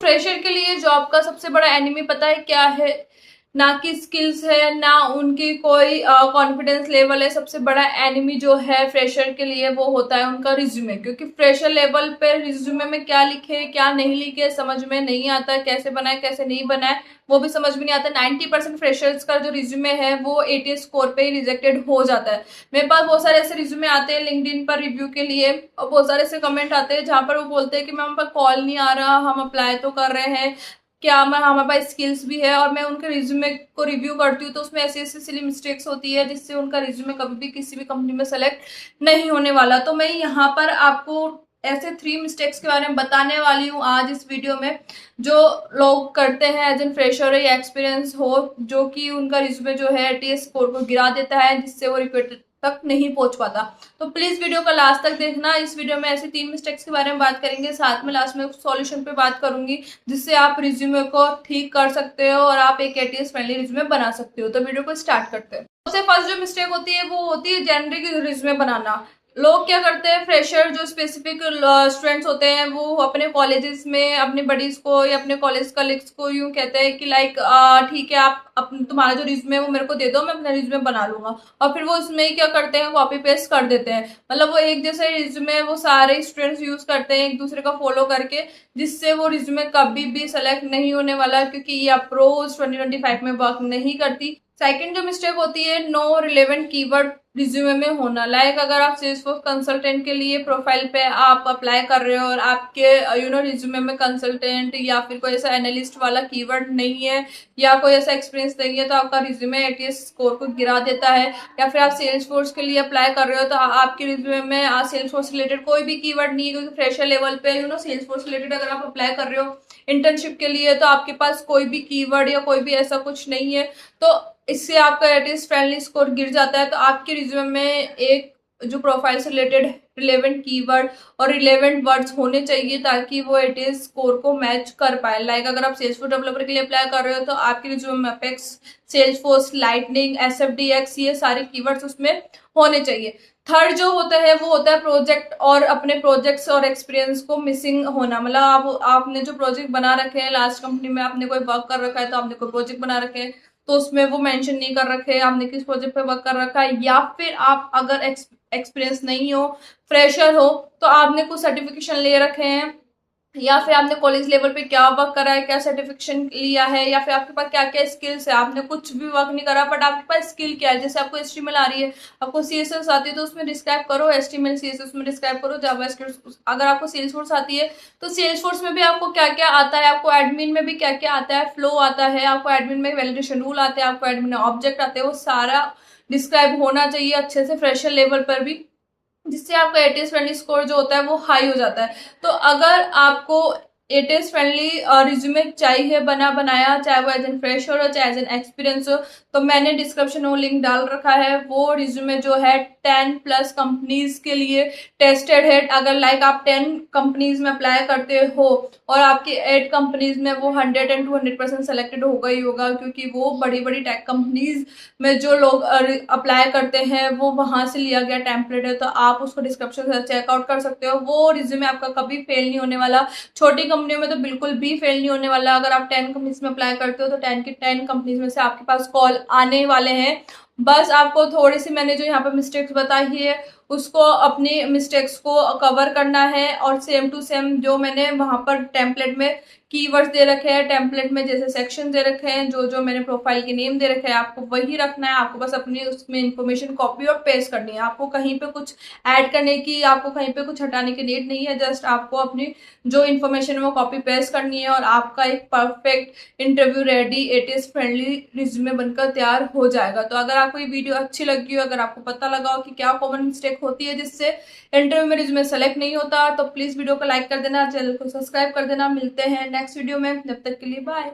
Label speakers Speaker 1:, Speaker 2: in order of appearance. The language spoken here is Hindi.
Speaker 1: फ्रेशर के लिए जॉब का सबसे बड़ा एनिमी पता है क्या है? ना कि स्किल्स है, ना उनकी कोई कॉन्फिडेंस लेवल है। सबसे बड़ा एनिमी जो है फ्रेशर के लिए वो होता है उनका रिज्यूमे, क्योंकि फ्रेशर लेवल पे रिज्यूमे में क्या लिखे क्या नहीं लिखे समझ में नहीं आता, कैसे बनाए कैसे नहीं बनाए वो भी समझ में नहीं आता। 90% फ्रेशर्स का जो रिज्यूमे है वो ATS स्कोर पे ही रिजेक्टेड हो जाता है। मेरे पास बहुत सारे ऐसे रिज्यूमे आते हैं लिंक्डइन पर रिव्यू के लिए, और बहुत सारे ऐसे कमेंट आते हैं जहां पर वो बोलते हैं कि मैम पर कॉल नहीं आ रहा, हम अप्लाई तो कर रहे हैं, क्या मैं हमारे पास स्किल्स भी है। और मैं उनके रिज्यूमे को रिव्यू करती हूँ तो उसमें ऐसी ऐसी सिली मिस्टेक्स होती है जिससे उनका रिज्यूमे कभी भी किसी भी कंपनी में सेलेक्ट नहीं होने वाला। तो मैं यहाँ पर आपको ऐसे 3 मिस्टेक्स के बारे में बताने वाली हूँ आज इस वीडियो में, जो लोग करते हैं एज एन फ्रेशर या एक्सपीरियंस हो, जो कि उनका रिज्यूमे जो है ATS स्कोर को गिरा देता है, जिससे वो रिक्रूटर तक नहीं पहुंच पाता। तो प्लीज वीडियो का लास्ट तक देखना। इस वीडियो में ऐसी 3 मिस्टेक्स के बारे में बात करेंगे, साथ में लास्ट में सॉल्यूशन पे बात करूंगी जिससे आप रिज्यूमे को ठीक कर सकते हो और आप एक ATS फ्रेंडली रिज्यूमे बना सकते हो। तो वीडियो को स्टार्ट करते हैं। सबसे फर्स्ट जो मिस्टेक होती है वो होती है जेनरिक रिज्यूमे बनाना। लोग क्या करते हैं, फ्रेशर जो स्पेसिफिक स्टूडेंट्स होते हैं वो अपने कॉलेजेस में अपने बडीज को या अपने कॉलेज कलीग्स को यूं कहते हैं कि लाइक ठीक है आप तुम्हारा जो रिज्यूमे है वो मेरे को दे दो, मैं अपना रिज्यूमे बना लूंगा। और फिर वो उसमें ही क्या करते हैं, कॉपी पेस्ट कर देते हैं। मतलब वो एक जैसे रिज्यूमे वो सारे स्टूडेंट्स यूज करते हैं एक दूसरे का फॉलो करके, जिससे वो रिज्यूमे कभी भी सेलेक्ट नहीं होने वाला, क्योंकि ये अप्रोच 2025 में वर्क नहीं करती। सेकंड जो मिस्टेक होती है, नो रिलेवेंट कीवर्ड रिज्यूमे में होना। लाइक अगर आप सेल्सफोर्स कंसल्टेंट के लिए प्रोफाइल पे आप अप्लाई कर रहे हो और आपके रिज्यूमे में कंसल्टेंट या फिर कोई ऐसा एनालिस्ट वाला कीवर्ड नहीं है या कोई ऐसा एक्सपीरियंस नहीं है, तो आपका रिज्यूमे ATS स्कोर को गिरा देता है। या फिर आप सेल्सफोर्स के लिए अप्लाई कर रहे हो तो आपके रिज्यूमे में सेल्सफोर्स रिलेटेड कोई भी कीवर्ड नहीं है, क्योंकि फ्रेशर लेवल पे सेल्सफोर्स रिलेटेड अगर आप अप्लाई कर रहे हो इंटर्नशिप के लिए तो आपके पास कोई भी कीवर्ड या कोई भी ऐसा कुछ नहीं है, तो इससे आपका ATS फ्रेंडली स्कोर गिर जाता है। तो आपके रिज्यूमे में एक जो प्रोफाइल से रिलेटेड रिलेवेंट कीवर्ड और रिलेवेंट वर्ड्स होने चाहिए ताकि वो ATS स्कोर को मैच कर पाए। लाइक अगर आप सेल्सफोर्स डेवलपर के लिए अप्लाई कर रहे हो तो आपके रिज्यूमे में अपेक्स, सेल्सफोर्स, लाइटनिंग, SFDX ये सारे कीवर्ड्स उसमें होने चाहिए। थर्ड जो होता है वो होता है प्रोजेक्ट और अपने प्रोजेक्ट्स और एक्सपीरियंस को मिसिंग होना। मतलब आपने जो प्रोजेक्ट बना रखे हैं, लास्ट कंपनी में आपने कोई वर्क कर रखा है तो आपने कोई प्रोजेक्ट बना रखे हैं तो उसमें वो मेंशन नहीं कर रखे आपने किस प्रोजेक्ट पे वर्क कर रखा है। या फिर आप अगर एक्सपीरियंस नहीं हो, फ्रेशर हो, तो आपने कुछ सर्टिफिकेशन ले रखे हैं या फिर आपने कॉलेज लेवल पे क्या वर्क करा है, क्या सर्टिफिकेशन लिया है, या फिर आपके पास क्या क्या स्किल्स है। आपने कुछ भी वर्क नहीं करा बट आपके पास स्किल क्या है, जैसे आपको HTML आ रही है, आपको CSS आती है तो उसमें डिस्क्राइब करो, HTML CSS में डिस्क्राइब करो, जावास्क्रिप्ट। अगर आपको सेल्सफोर्स आती है तो सेल्सफोर्स में भी आपको क्या क्या आता है, आपको एडमिन में भी क्या क्या आता है, फ्लो आता है, आपको एडमिन में वैलिडेशन रूल आते हैं, आपको एडमिन में ऑब्जेक्ट आते हैं, वो सारा डिस्क्राइब होना चाहिए अच्छे से फ्रेशर लेवल पर भी, जिससे आपका ATS फ्रेंडली स्कोर जो होता है वो हाई हो जाता है। तो अगर आपको ATS फ्रेंडली रिज्यूमे चाहिए बना बनाया, चाहे वो एज एन फ्रेशर हो चाहे एज एन एक्सपीरियंस हो, तो मैंने डिस्क्रिप्शन में लिंक डाल रखा है। वो रिज्यूमे जो है 10+ कंपनीज के लिए टेस्टेड है। अगर लाइक आप 10 कंपनीज में अप्लाई करते हो और आपकी 8 कंपनीज में वो 100 and 200% सेलेक्टेड होगा ही होगा, क्योंकि वो बड़ी बड़ी टेक कंपनीज में जो लोग अप्लाई करते हैं वो वहां से लिया गया टेम्पलेट है। तो आप उसको डिस्क्रिप्शन से चेकआउट कर सकते हो। वो रिज्यूमे आपका कभी फेल नहीं होने वाला, छोटी कंपनियों में तो बिल्कुल भी फेल नहीं होने वाला। अगर आप 10 कंपनीज में अप्लाई करते हो तो 10 की 10 कंपनीज में से आपके पास कॉल आने वाले हैं। बस आपको थोड़ी सी मैंने जो यहाँ पे मिस्टेक्स बताई है उसको अपनी मिस्टेक्स को कवर करना है, और सेम टू सेम जो मैंने वहां पर टेम्पलेट में कीवर्ड्स दे रखे हैं, टेम्पलेट में जैसे सेक्शन दे रखे हैं, जो जो मैंने प्रोफाइल के नेम दे रखे हैं आपको वही रखना है। आपको बस अपनी उसमें इन्फॉर्मेशन कॉपी और पेस्ट करनी है। आपको कहीं पे कुछ ऐड करने की, आपको कहीं पे कुछ हटाने की नीड नहीं है। जस्ट आपको अपनी जो इन्फॉर्मेशन है वो कॉपी पेस्ट करनी है और आपका एक perfect interview ready ATS friendly resume बनकर तैयार हो जाएगा। तो अगर आपको ये वीडियो अच्छी लगी हो, अगर आपको पता लगा हो कि क्या कॉमन मिस्टेक होती है जिससे इंटरव्यू में रिज्यूमे सेलेक्ट नहीं होता, तो प्लीज वीडियो को लाइक कर देना, चैनल को सब्सक्राइब कर देना। मिलते हैं नेक्स्ट वीडियो में, जब तक के लिए बाय।